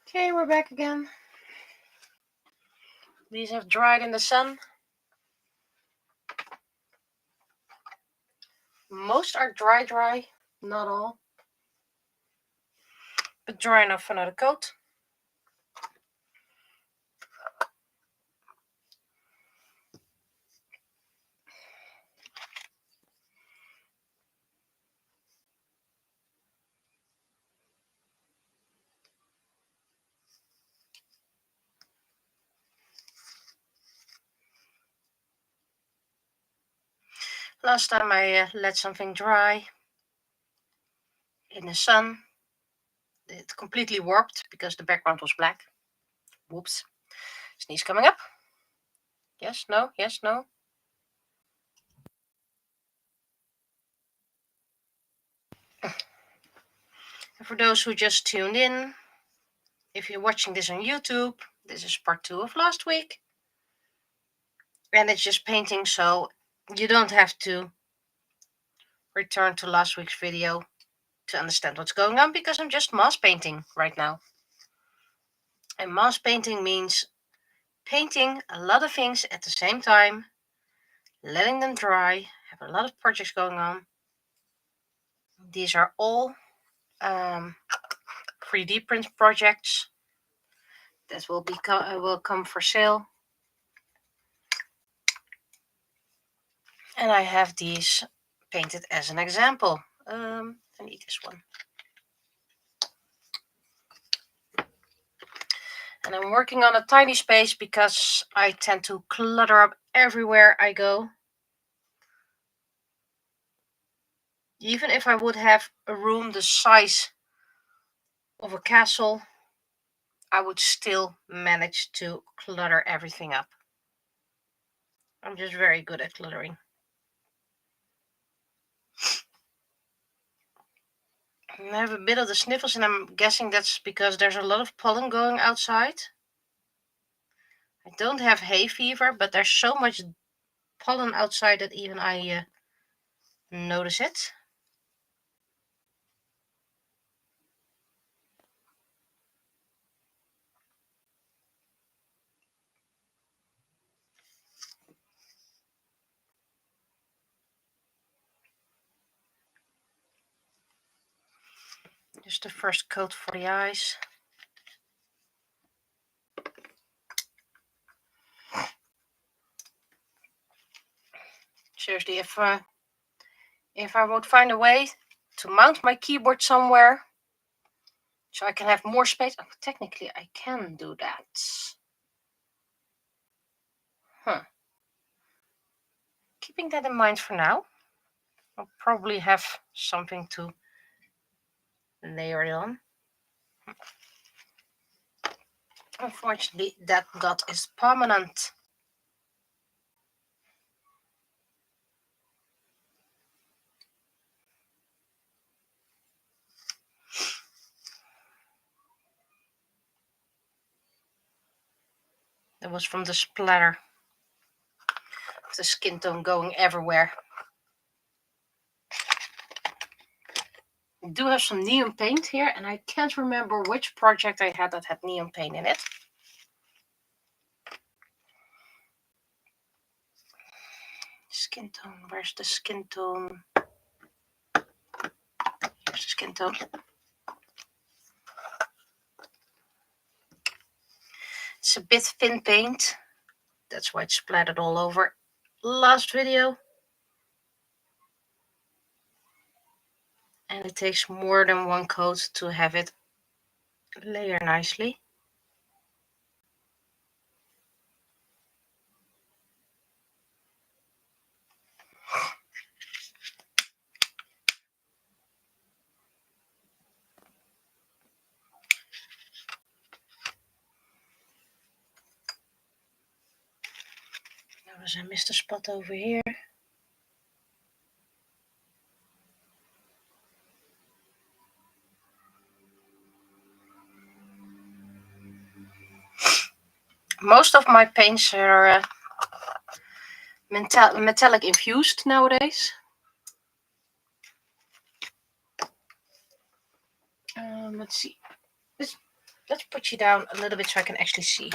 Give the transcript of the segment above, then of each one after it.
Okay, we're back again. These have dried in the sun. Most are dry, not all. But dry enough for another coat. Last time I let something dry in the sun, it completely warped because the background was black. Whoops. Sneeze coming up. Yes, no, yes, no. And for those who just tuned in, if you're watching this on YouTube, this is part 2 of last week. And it's just painting, so you don't have to return to last week's video to understand what's going on, because I'm just mass painting right now. And mass painting means painting a lot of things at the same time, letting them dry, have a lot of projects going on. These are all 3D print projects that will come for sale. And I have these painted as an example. I need this one. And I'm working on a tiny space because I tend to clutter up everywhere I go. Even if I would have a room the size of a castle, I would still manage to clutter everything up. I'm just very good at cluttering. I have a bit of the sniffles, and I'm guessing that's because there's a lot of pollen going outside. I don't have hay fever, but there's so much pollen outside that even I notice it. Just the first coat for the eyes. Seriously, if I would find a way to mount my keyboard somewhere so I can have more space, technically I can do that. Keeping that in mind for now. I'll probably have something to layer it on. Unfortunately, that dot is permanent. That was from the splatter of the skin tone going everywhere. I do have some neon paint here, and I can't remember which project I had that had neon paint in it. Skin tone, where's the skin tone? Here's the skin tone. It's a bit thin paint. That's why it splattered all over last video. And it takes more than one coat to have it layer nicely. I missed a spot over here. Most of my paints are metallic infused nowadays. Let's see. Let's put you down a little bit so I can actually see.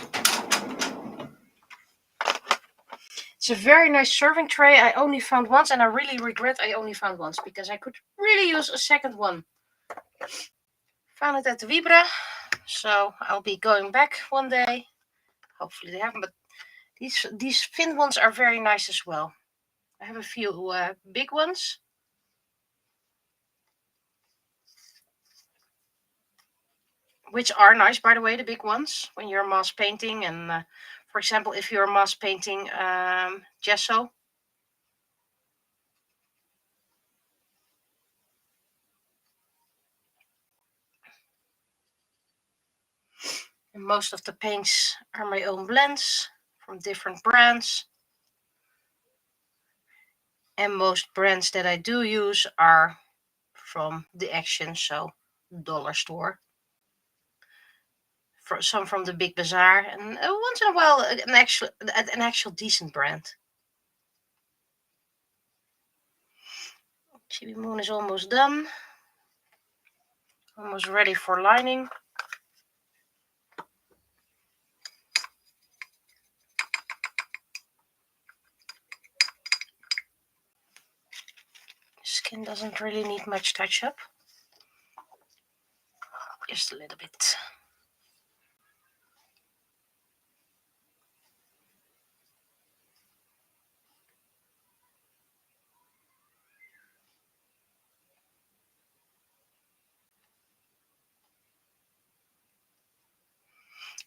It's a very nice serving tray. I only found once, and I really regret I only found once because I could really use a second one. Found it at the Vibra, so I'll be going back one day. Hopefully they haven't, but these thin ones are very nice as well. I have a few big ones. Which are nice, by the way, the big ones, when you're mass painting. And for example, if you're mass painting gesso. And most of the paints are my own blends from different brands. And most brands that I do use are from the Action, so dollar store. Some from the Big Bazaar, and once in a while an actual decent brand. Chibi Moon is almost done. Almost ready for lining. Skin doesn't really need much touch up. Just a little bit.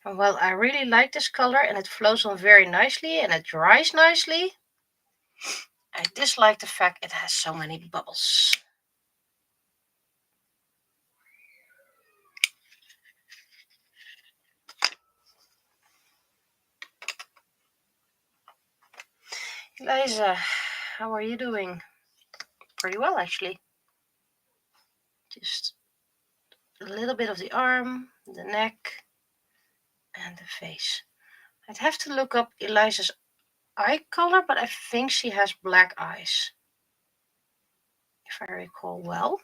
Well, I really like this color, and it flows on very nicely and it dries nicely. I dislike the fact it has so many bubbles. Eliza, how are you doing? Pretty well, actually. Just a little bit of the arm, the neck, and the face. I'd have to look up Eliza's eye color, but I think she has black eyes, if I recall well.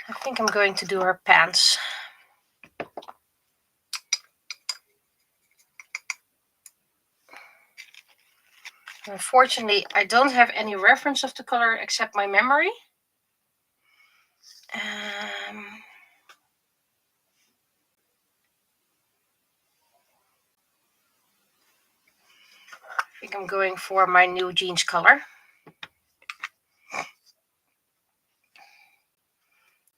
I think I'm going to do her pants. Unfortunately, I don't have any reference of the color except my memory. I think I'm going for my new jeans color.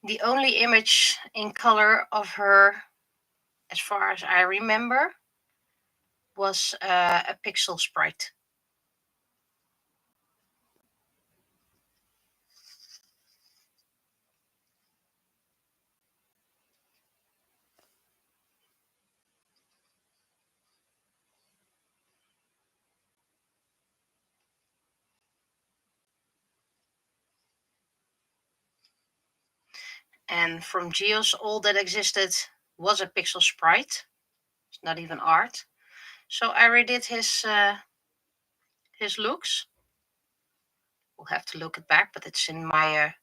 The only image in color of her, as far as I remember, was a pixel sprite. And from Geos, all that existed was a pixel sprite. It's not even art. So I redid his looks. We'll have to look it back, but it's in my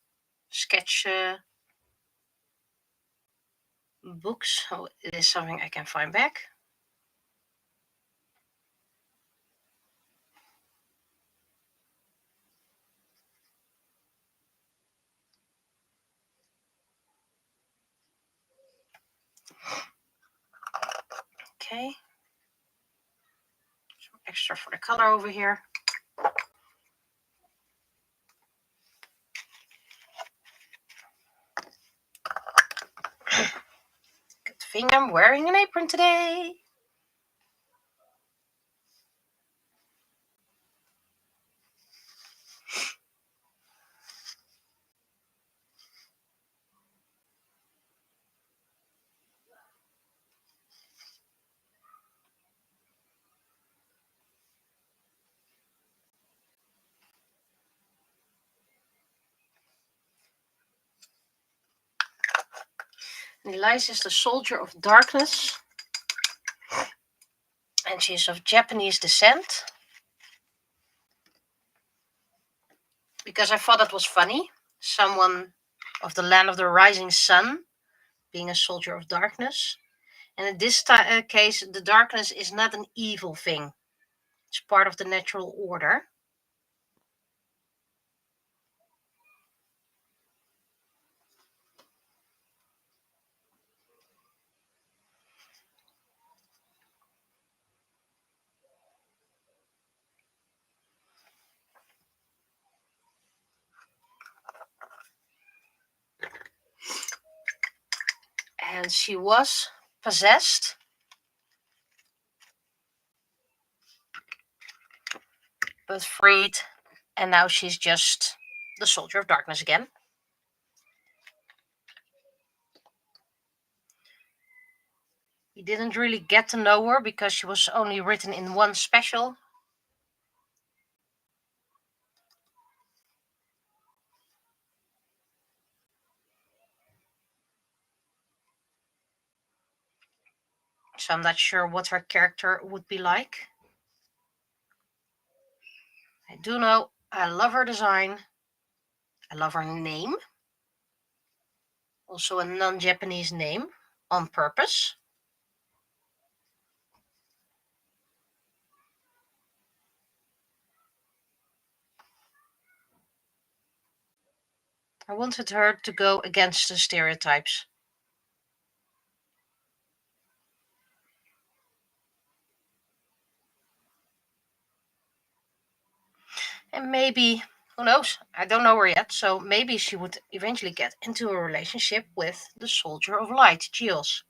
sketch books. So it is something I can find back. Okay. Some extra for the color over here. Good thing I'm wearing an apron today. And Eliza is the soldier of darkness. And she's of Japanese descent. Because I thought it was funny. Someone of the land of the rising sun being a soldier of darkness. And in this case, the darkness is not an evil thing. It's part of the natural order. And she was possessed, but freed, and now she's just the soldier of darkness again. We didn't really get to know her because she was only written in one special. So I'm not sure what her character would be like. I do know I love her design. I love her name. Also a non-Japanese name on purpose. I wanted her to go against the stereotypes. And maybe, who knows? I don't know her yet, so maybe she would eventually get into a relationship with the Soldier of Light, Giles.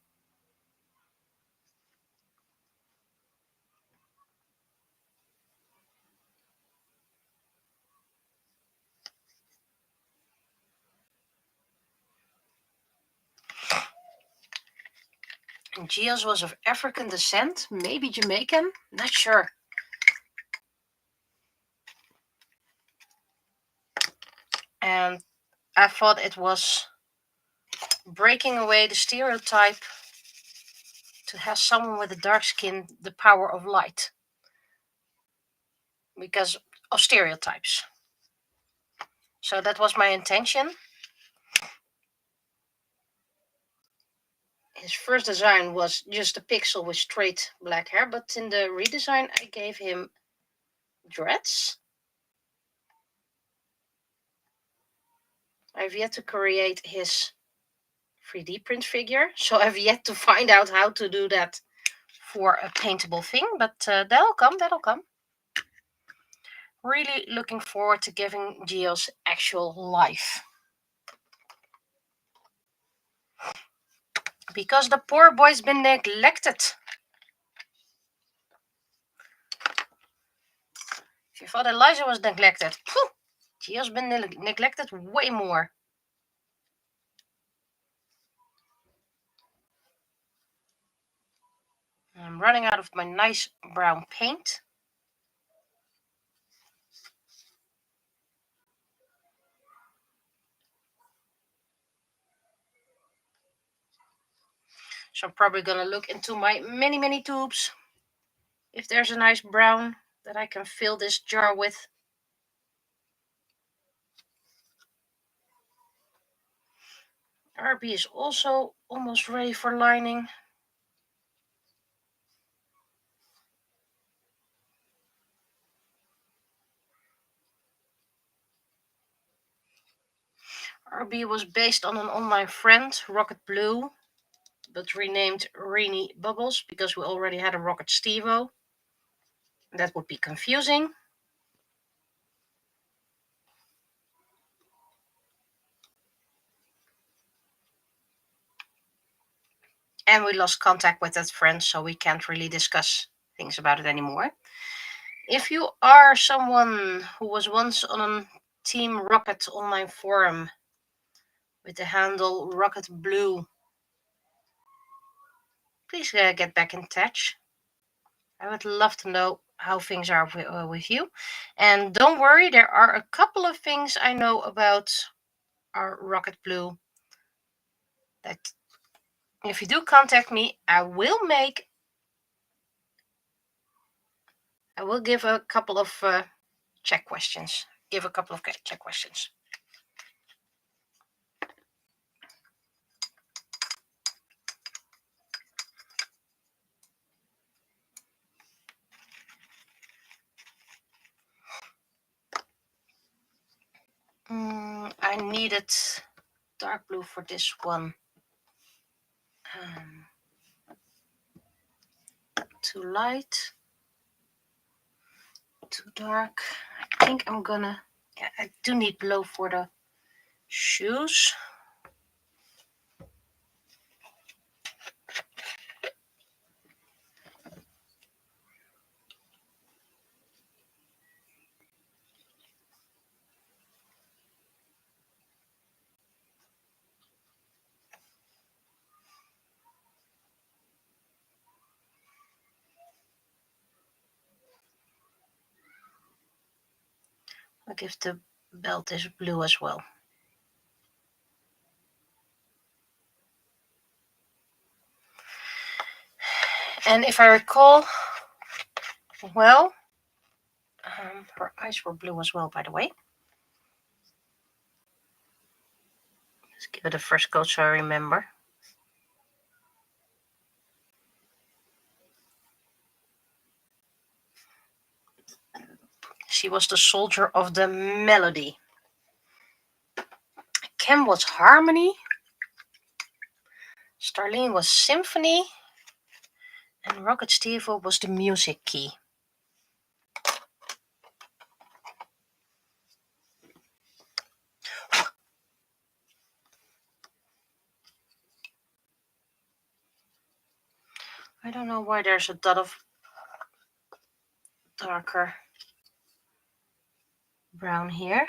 And Giles was of African descent, maybe Jamaican, not sure. And I thought it was breaking away the stereotype to have someone with a dark skin the power of light because of stereotypes. So that was my intention. His first design was just a pixel with straight black hair, but in the redesign I gave him dreads. I've yet to create his 3D print figure, so I've yet to find out how to do that for a paintable thing, but that'll come. Really looking forward to giving Giles actual life. Because the poor boy's been neglected. If you thought Elijah was neglected, Giles been neglected way more. I'm running out of my nice brown paint. So I'm probably gonna look into my many tubes if there's a nice brown that I can fill this jar with. RB is also almost ready for lining. RB was based on an online friend, Rocket Blue, but renamed Rainy Bubbles because we already had a Rocket Stevo. That would be confusing. And we lost contact with that friend, so we can't really discuss things about it anymore. If you are someone who was once on a Team Rocket online forum with the handle Rocket Blue, please get back in touch. I would love to know how things are with you. And don't worry, there are a couple of things I know about our Rocket Blue that if you do contact me, I will make I will give a couple of check questions. Check questions. I needed dark blue for this one. Too light. Too dark. I think I'm gonna... Yeah, I do need blue for the shoes. I'll give the belt this blue as well. And if I recall, well, her eyes were blue as well, by the way. Let's give it a first coat so I remember. She was the soldier of the melody. Cam was harmony. Starlene was symphony. And Rocket Stevo was the music key. I don't know why there's a dot of darker brown here.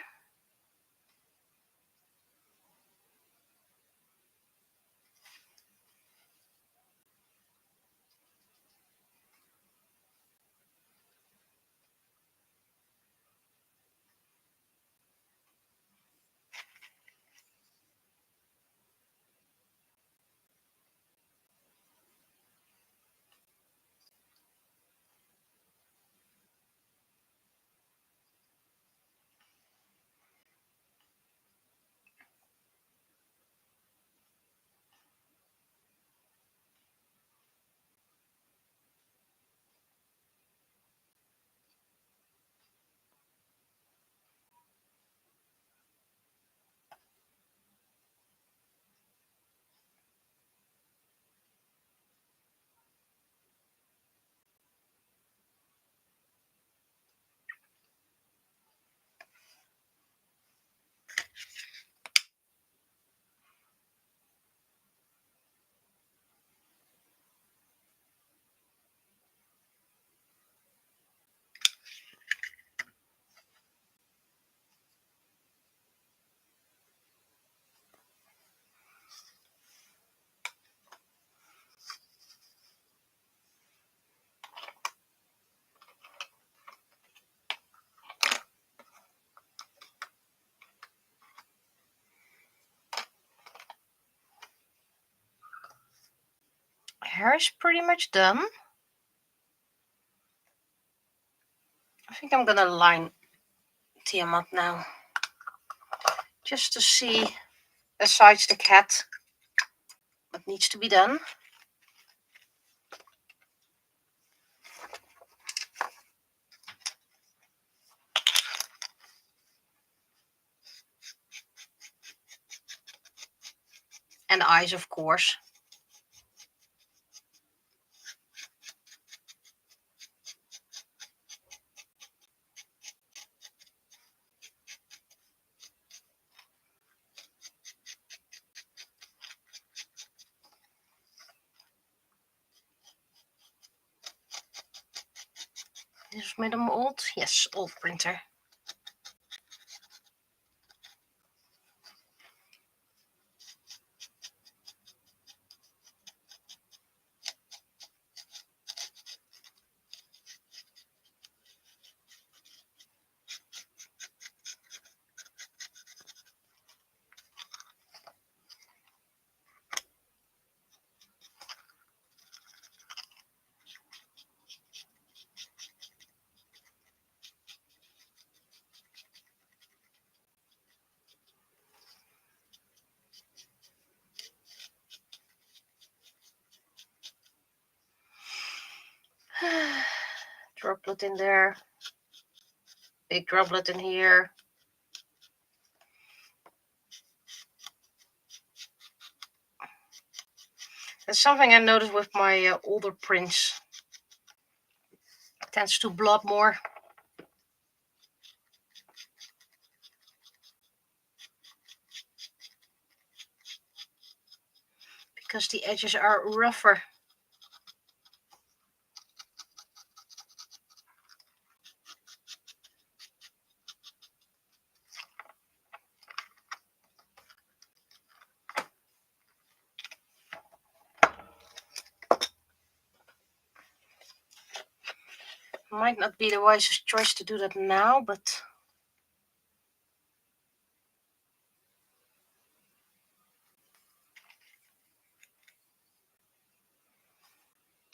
Hair is pretty much done. I think I'm gonna line Tiamat now. Just to see, besides the cat, what needs to be done. And eyes, of course. This is made of old? Yes, old printer. droplet in there. Big droplet in here. That's something I noticed with my older prints. It tends to blob more. Because the edges are rougher. Might not be the wisest choice to do that now, but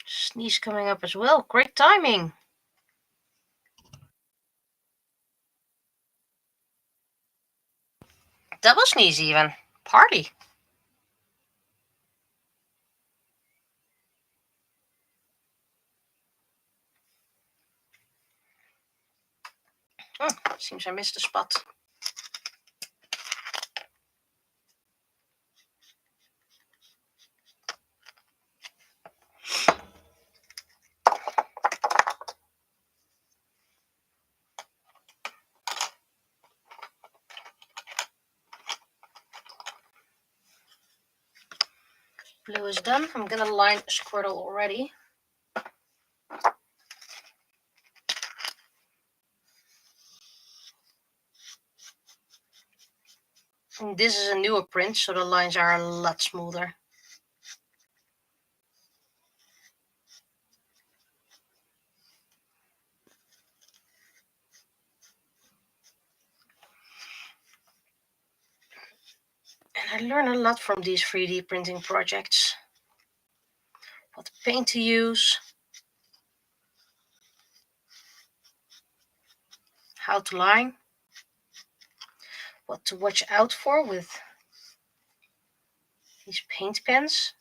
sneeze coming up as well. Great timing. Double sneeze even. Party. Oh, seems I missed a spot. Blue is done. I'm gonna line Squirtle already. And this is a newer print, so the lines are a lot smoother. And I learn a lot from these 3D printing projects. What paint to use, how to line, what to watch out for with these paint pens.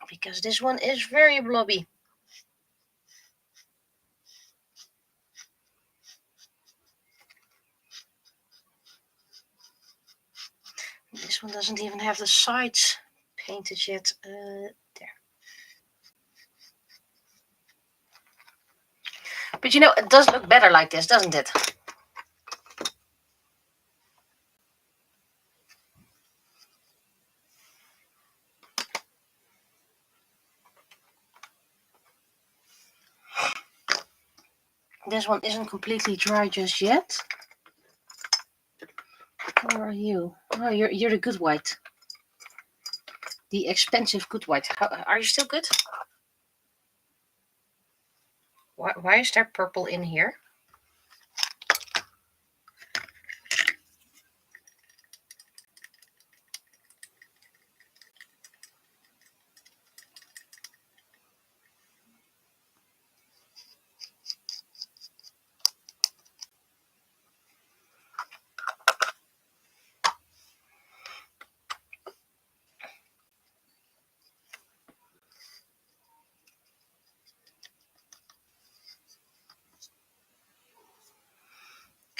Because this one is very blobby. This one doesn't even have the sides painted yet. There. But you know, it does look better like this, doesn't it? This one isn't completely dry just yet. Where are you? Oh, you're the good white. The expensive good white. Are you still good? Why is there purple in here?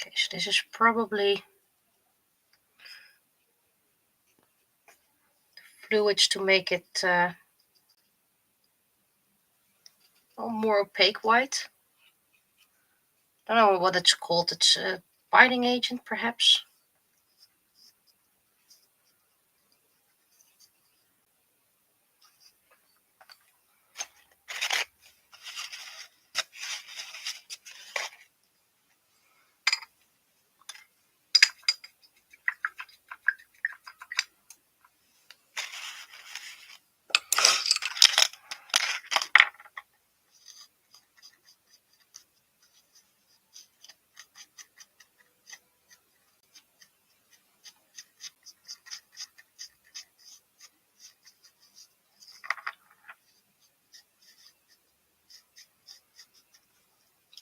Okay, so this is probably fluids to make it more opaque white. I don't know what it's called. It's a binding agent, perhaps.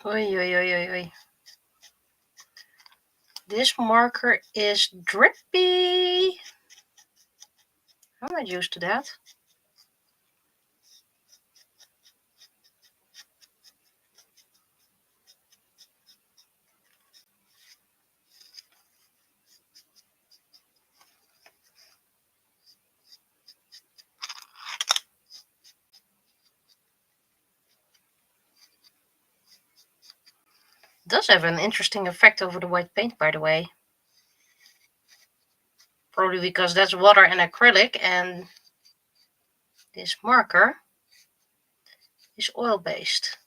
Oi, oi, oi, oi, oi. This marker is drippy. I'm not used to that. It does have an interesting effect over the white paint, by the way. Probably because that's water and acrylic, and this marker is oil-based.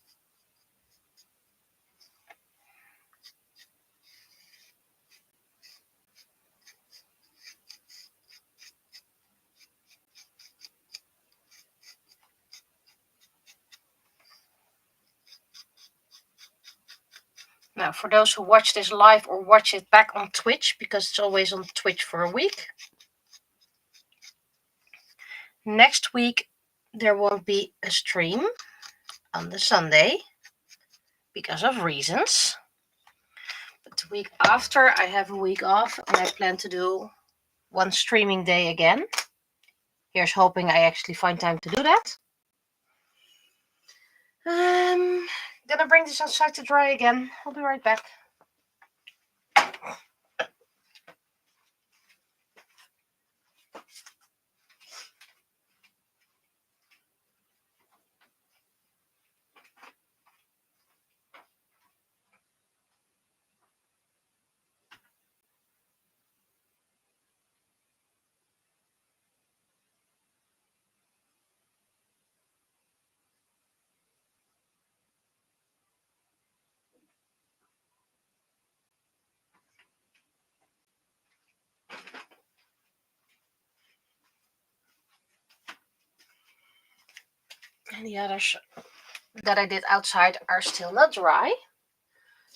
Now, for those who watch this live or watch it back on Twitch, because it's always on Twitch for a week, next week there won't be a stream on the Sunday because of reasons. But the week after, I have a week off and I plan to do one streaming day again. Here's hoping I actually find time to do that. Gonna bring this outside to dry again. I'll be right back. And the others that I did outside are still not dry.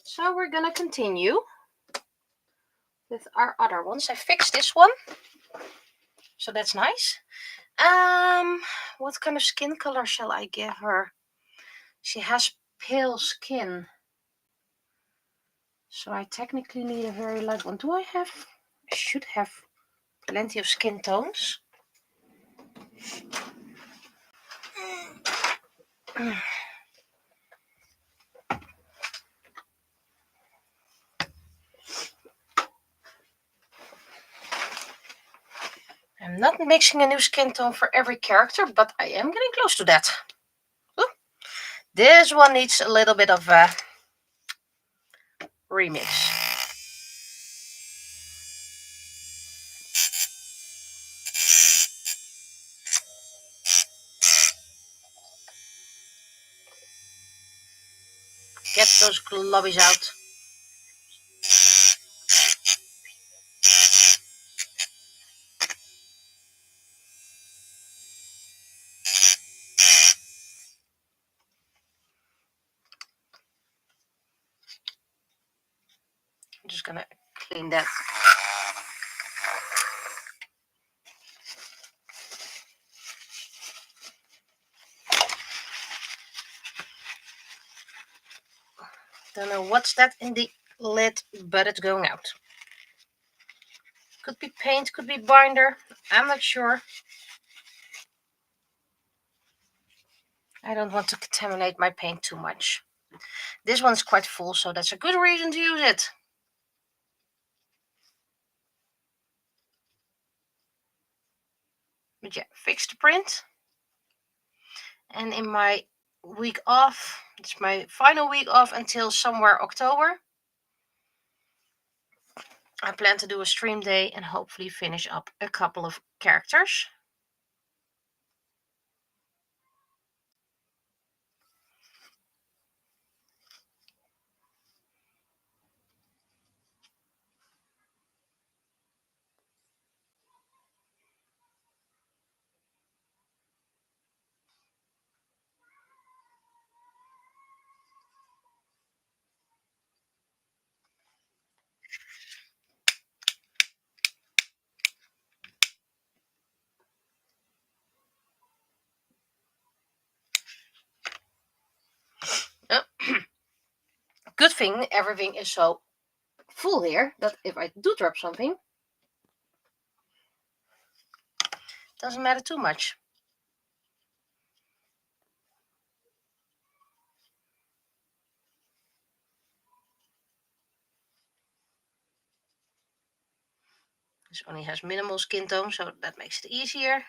So we're gonna continue with our other ones. I fixed this one, so that's nice. What kind of skin color shall I give her? She has pale skin, so I technically need a very light one. Do I have? I should have plenty of skin tones. I'm not mixing a new skin tone for every character, but I am getting close to that. Ooh. This one needs a little bit of a remix. Get those globbies out. I'm just gonna clean that. Don't know what's that in the lid, but it's going out. Could be paint, could be binder. I'm not sure. I don't want to contaminate my paint too much. This one's quite full, so that's a good reason to use it. But yeah, fix the print. And in my week off, it's my final week off until somewhere October, I plan to do a stream day and hopefully finish up a couple of characters. Good thing everything is so full here that if I do drop something, Doesn't matter too much. This only has minimal skin tone, so that makes it easier.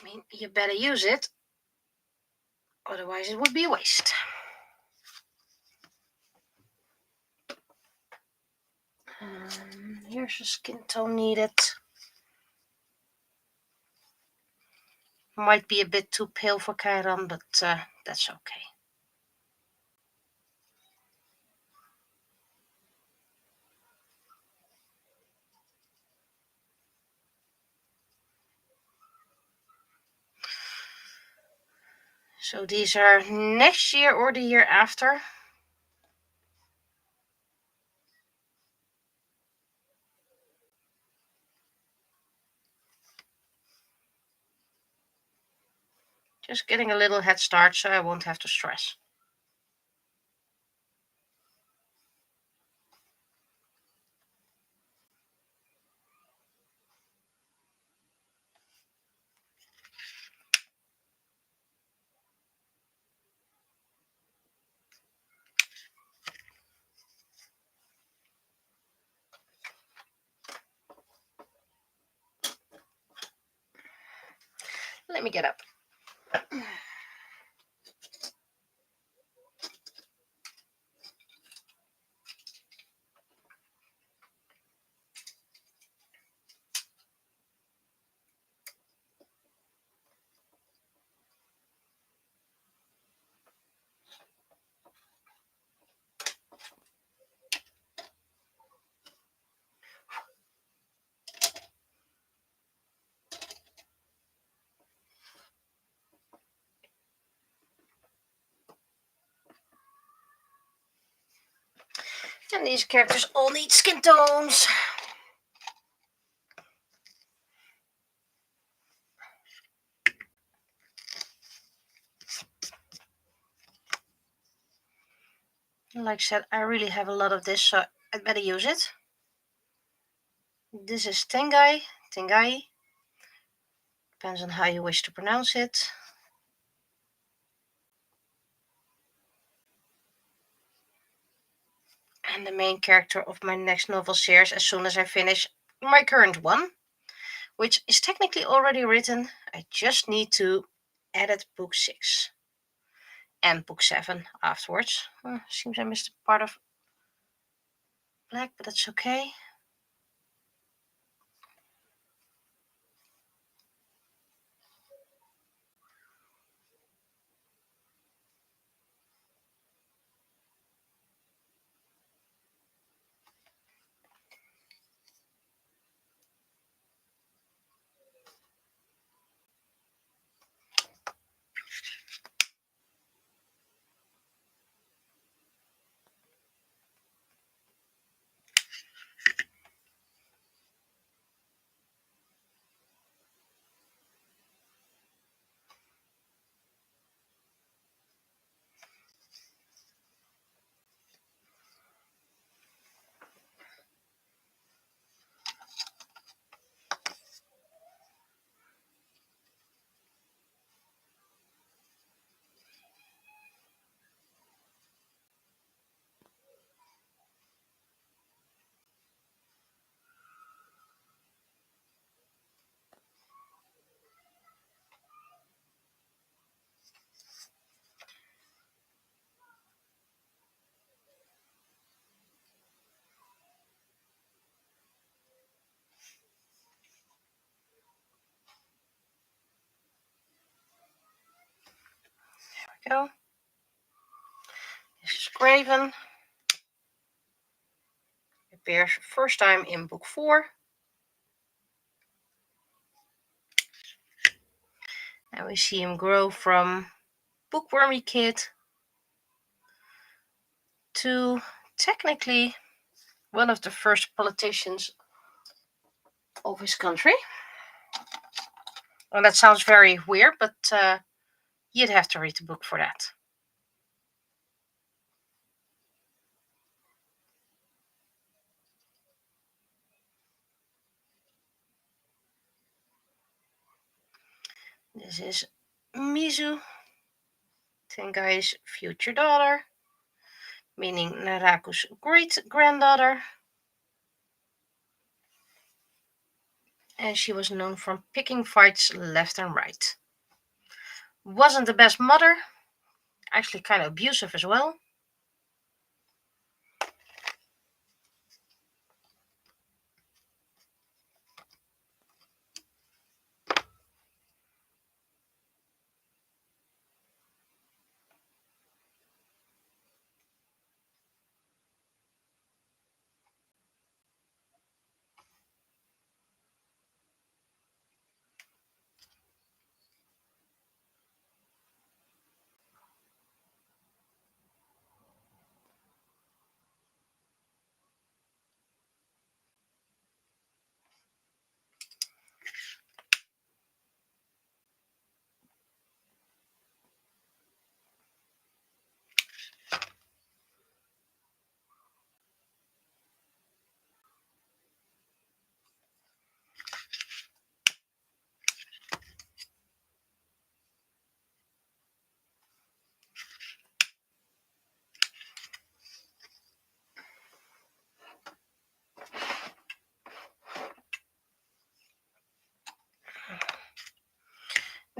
I mean, you better use it, otherwise it would be a waste. Here's a skin tone needed. Might be a bit too pale for Chiron, but that's okay. So these are next year or the year after. Just getting a little head start so I won't have to stress. Let me get up. And these characters all need skin tones. Like I said, I really have a lot of this, so I'd better use it. This is Tengai. Depends on how you wish to pronounce it. And the main character of my next novel series as soon as I finish my current one, which is technically already written. I just need to edit book 6 and book 7 afterwards. Seems I missed a part of black, but that's okay. There we go. This is Graven. Appears first time in book 4. And we see him grow from bookwormy kid to technically one of the first politicians of his country. Well, that sounds very weird, but you'd have to read the book for that. This is Mizu, Tenkai's future daughter, meaning Naraku's great-granddaughter. And she was known from picking fights left and right. Wasn't the best mother, actually kind of abusive as well.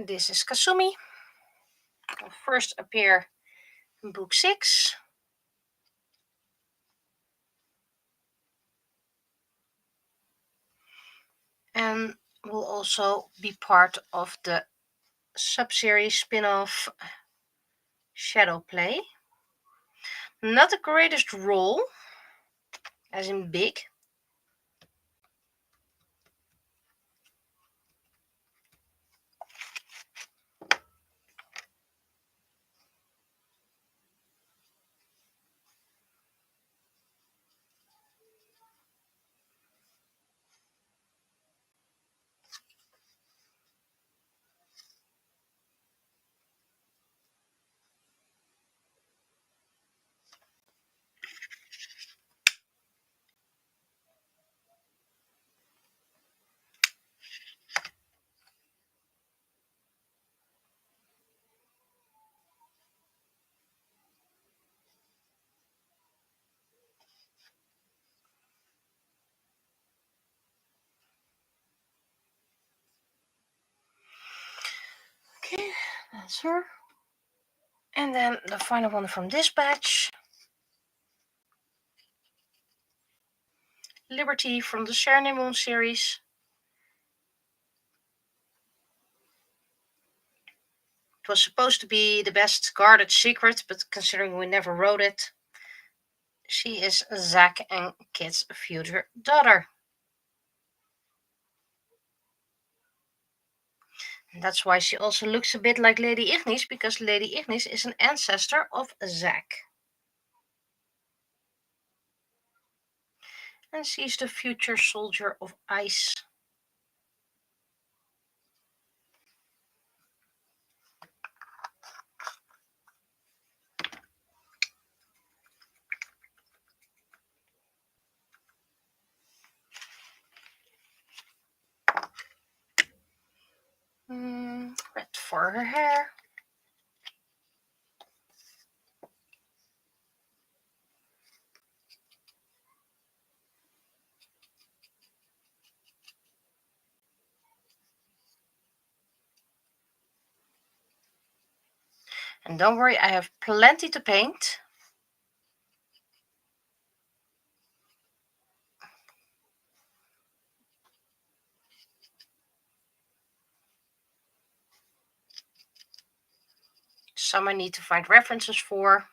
This is Kasumi. Will first appear in book 6. And will also be part of the sub-series spin-off Shadow Play. Not the greatest role, as in big. Okay, that's her. And then the final one from this batch. Liberty from the Sharon Moon series. It was supposed to be the best guarded secret, but considering we never wrote it, she is Zack and Kit's future daughter. And that's why she also looks a bit like Lady Ignis, because Lady Ignis is an ancestor of Zack. And she's the future soldier of ice. Red for her hair. And don't worry, I have plenty to paint. Some I need to find references for.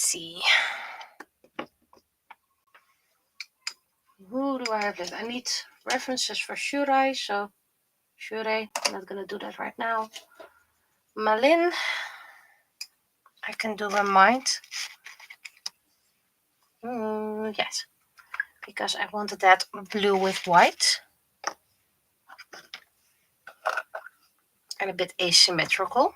Let's see. Who do I have this? I need references for Shurai, so Shurai, I'm not going to do that right now. Malin, I can do a mind. Yes, because I wanted that blue with white. And a bit asymmetrical.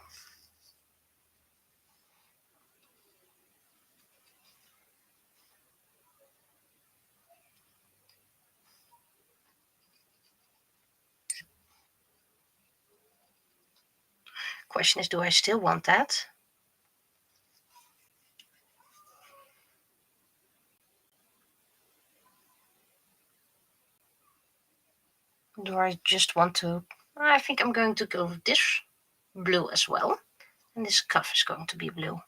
Question is, do I still want that? Do I just want to... I think I'm going to go with this blue as well. And this cuff is going to be blue.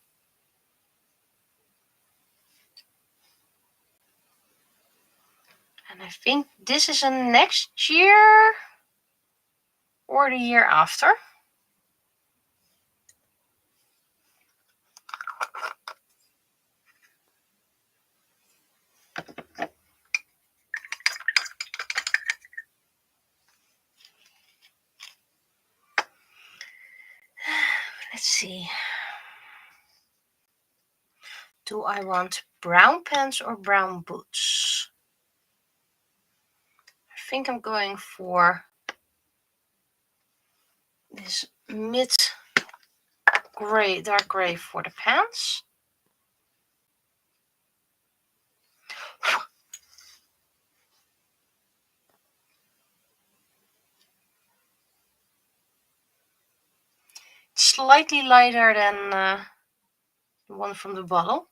And I think this is a next year or the year after. Let's see. Do I want brown pants or brown boots? I think I'm going for this mid gray, dark gray for the pants. Slightly lighter than the one from the bottle.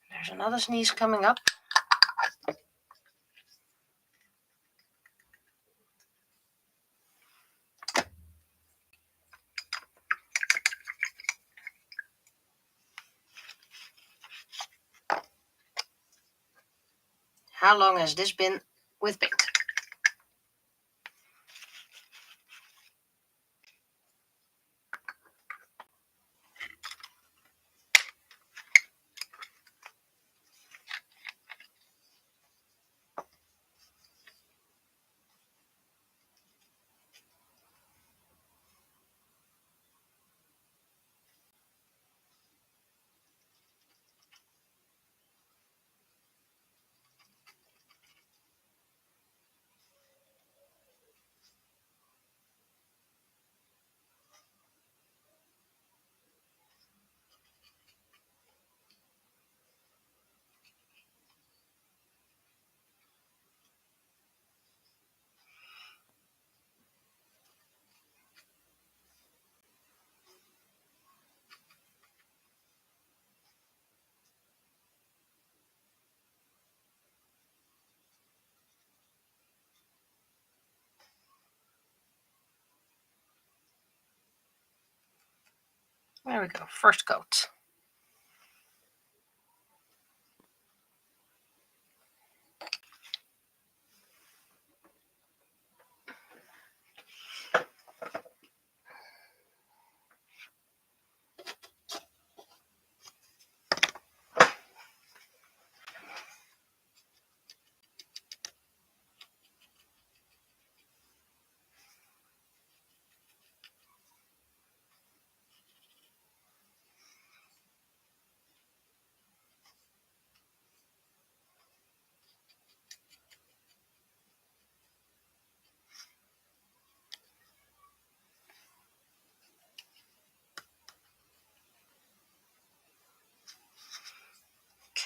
There's another sneeze coming up. How long has this been with paint? There we go, first coat.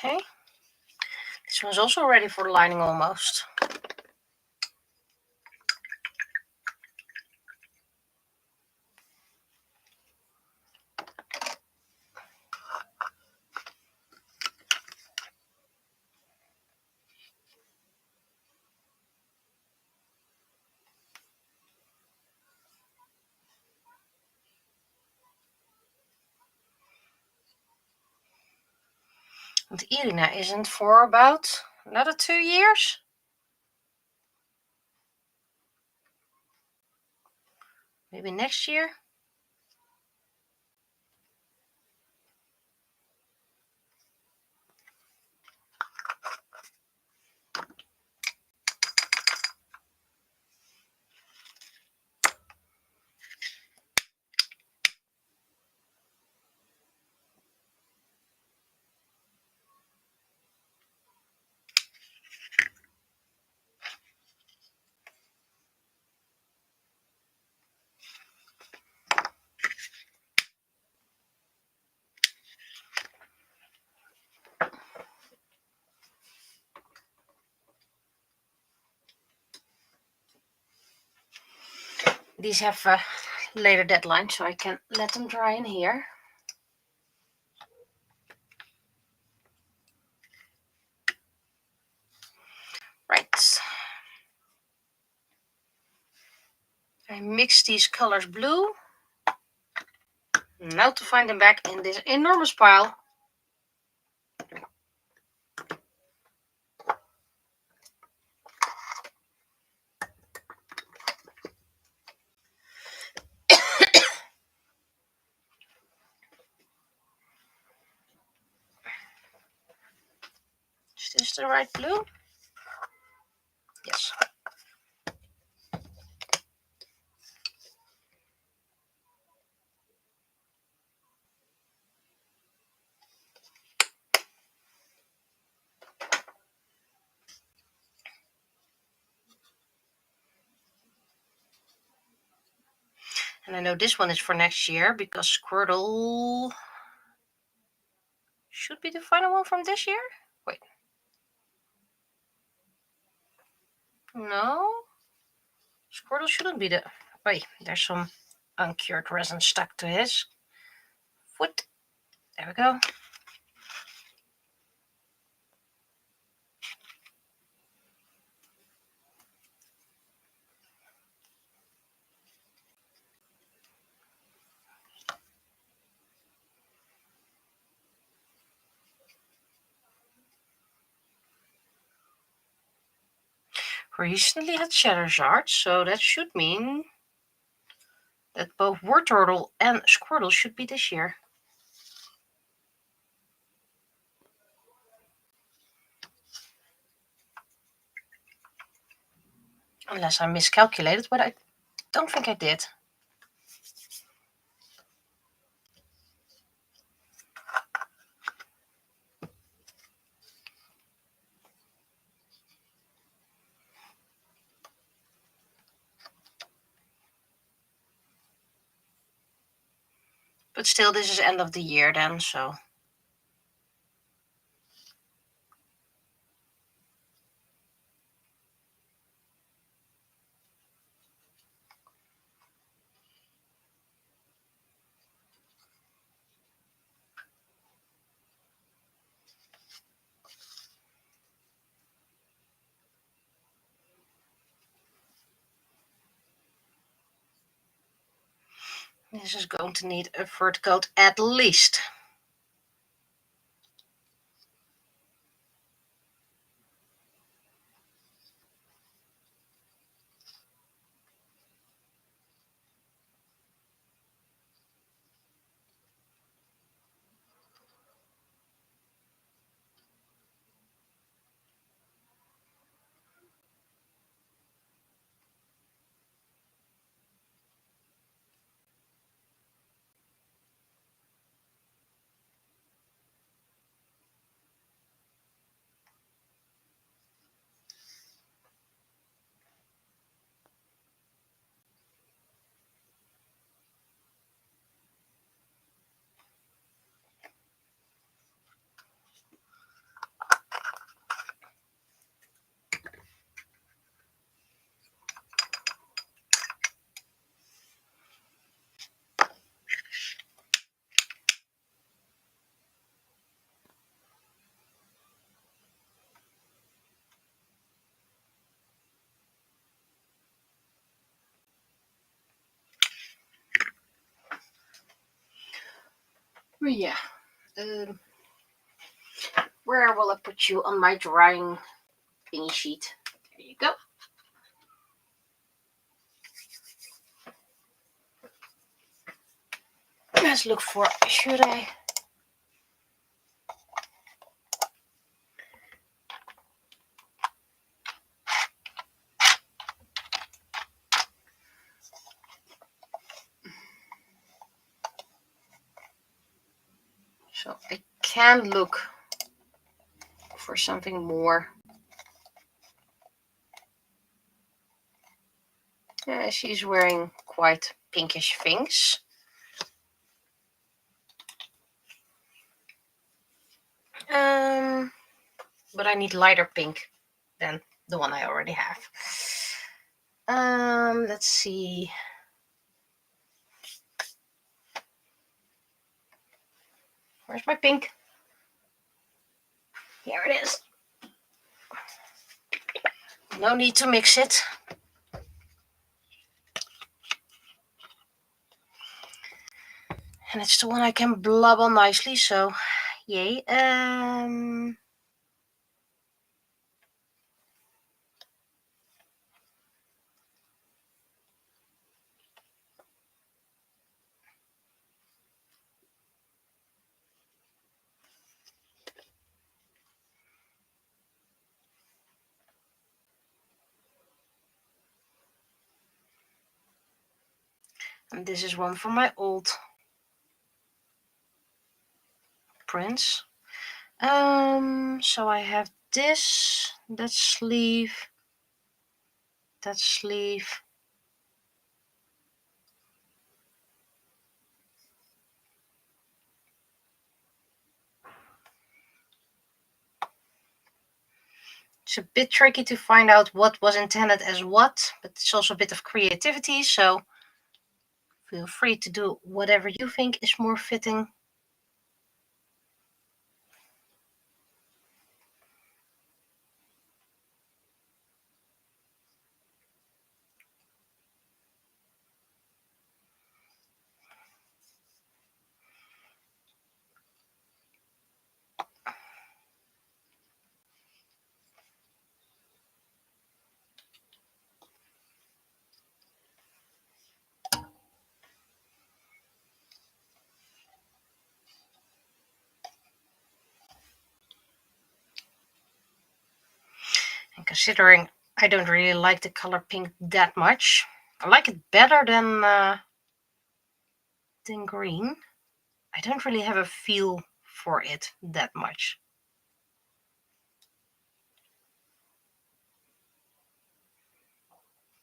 Okay, this one's also ready for the lining almost. And Irina isn't for about another 2 years. Maybe next year. These have a later deadline, so I can let them dry in here. Right. I mix these colors blue. Now to find them back in this enormous pile. Is this the right blue? Yes. And I know this one is for next year because Squirtle should be the final one from this year. Wait. No. Squirtle shouldn't be the... Wait, there's some uncured resin stuck to his foot. There we go. Recently had Charizard, so that should mean that both Wartortle and Squirtle should be this year. Unless I miscalculated, but I don't think I did. But still, this is end of the year then, so... This is going to need a fur coat at least. Yeah. Where will I put you on my drying thingy sheet? There you go. Let's look for, should I? So I can look for something more. She's wearing quite pinkish things. But I need lighter pink than the one I already have. Let's see. Where's my pink? Here it is. No need to mix it. And it's the one I can blob on nicely, so yay. And this is one from my old prints. So I have this, that sleeve, that sleeve. It's a bit tricky to find out what was intended as what, but it's also a bit of creativity, so feel free to do whatever you think is more fitting. And considering I don't really like the color pink that much, I like it better than green. I don't really have a feel for it that much.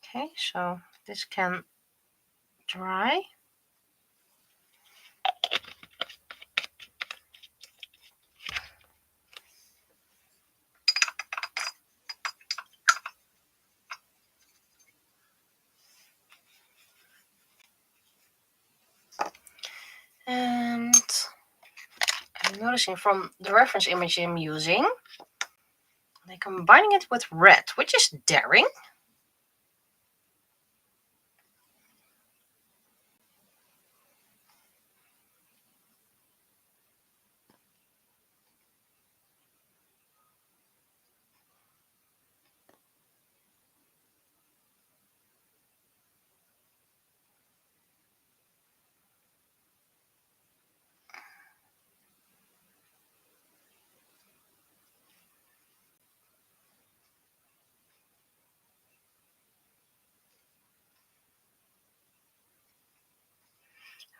Okay, so this can dry. And I'm noticing from the reference image I'm using, they're combining it with red, which is daring.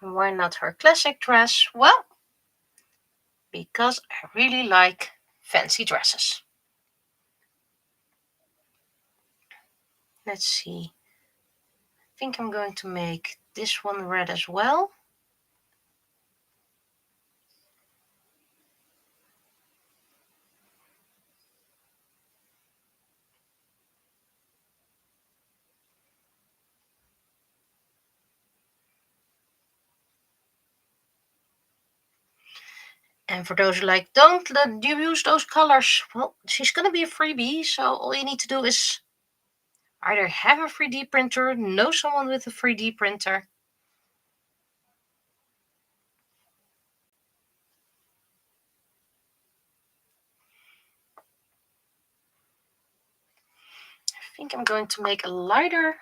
And why not her classic dress? Well, because I really like fancy dresses. Let's see. I think I'm going to make this one red as well. And for those who like, don't let you use those colors. Well, she's going to be a freebie, so all you need to do is either have a 3D printer, know someone with a 3D printer, think I'm going to make a lighter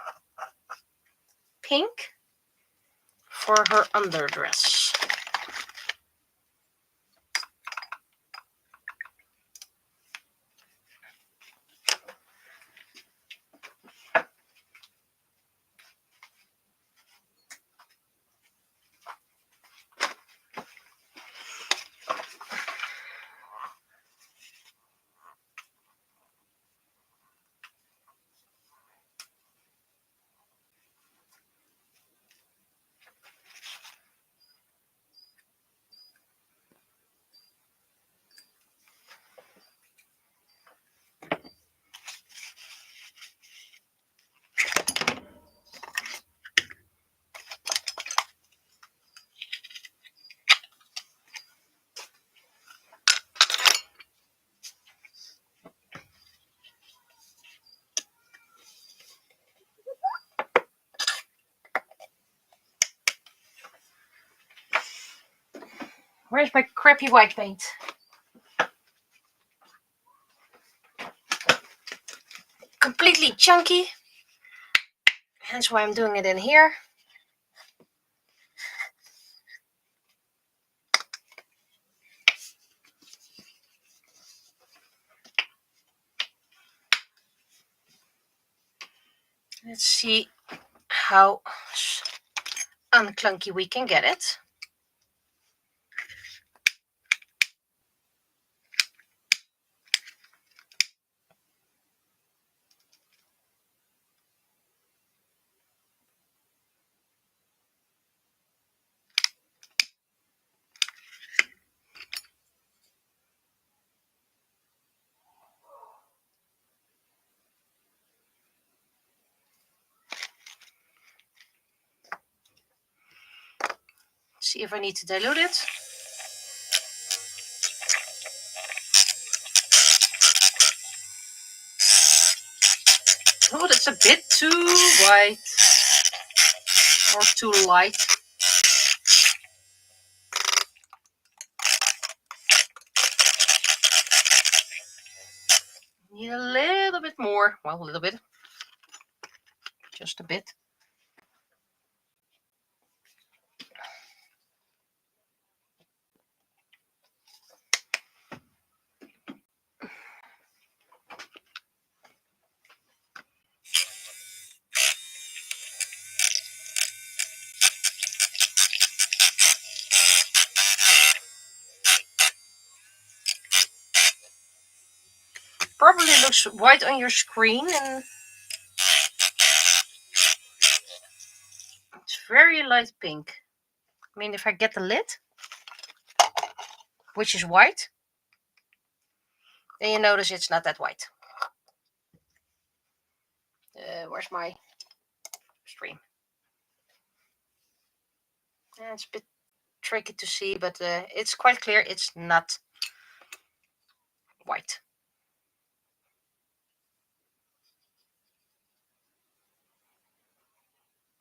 pink for her underdress. Where's my crappy white paint? Completely chunky. Hence why I'm doing it in here. Let's see how unclunky we can get it. See if I need to dilute it. Oh, that's a bit too white. Or too light. Need a little bit more. Well, a little bit. Just a bit. Probably looks white on your screen, and it's very light pink. I mean, if I get the lid, which is white, then you notice it's not that white. Where's my stream? It's a bit tricky to see, but it's quite clear it's not white.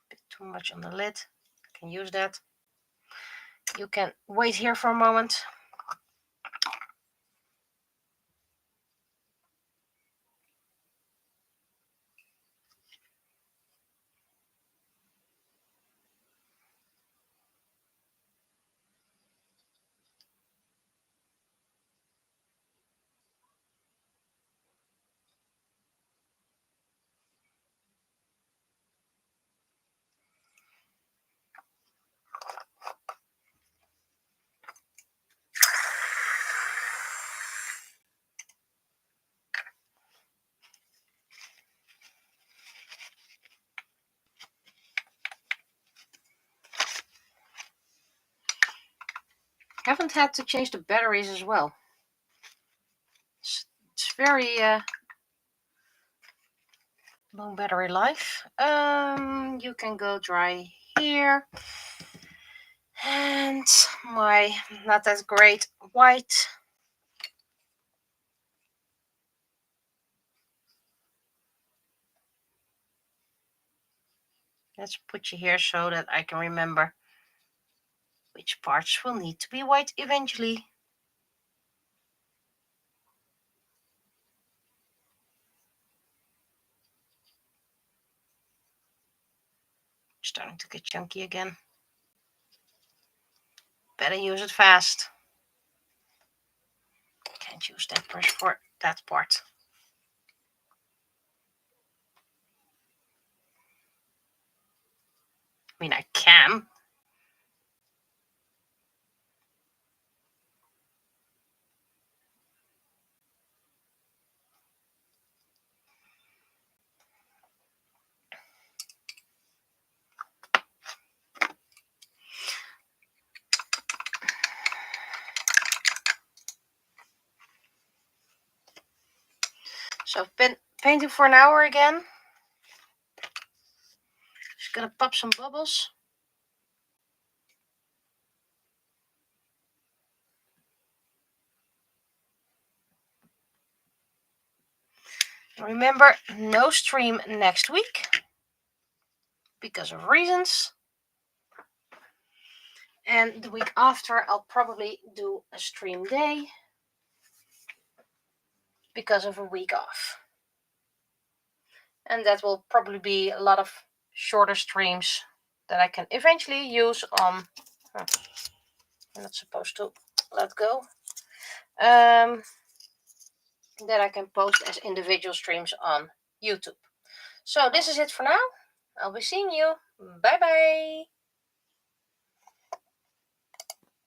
Bit too much on the lid. I can use that. You can wait here for a moment. Haven't had to change the batteries as well. It's very long battery life. You can go dry here. And my not that great white. Let's put you here so that I can remember which parts will need to be white eventually. Starting to get chunky again. Better use it fast. Can't use that brush for that part. I mean, I can. So I've been painting for an hour again. Just gonna pop some bubbles. Remember, no stream next week because of reasons. And the week after, I'll probably do a stream day because of a week off. And that will probably be a lot of shorter streams that I can eventually use on. I'm not supposed to let go. That I can post as individual streams on YouTube. So this is it for now. I'll be seeing you. Bye bye.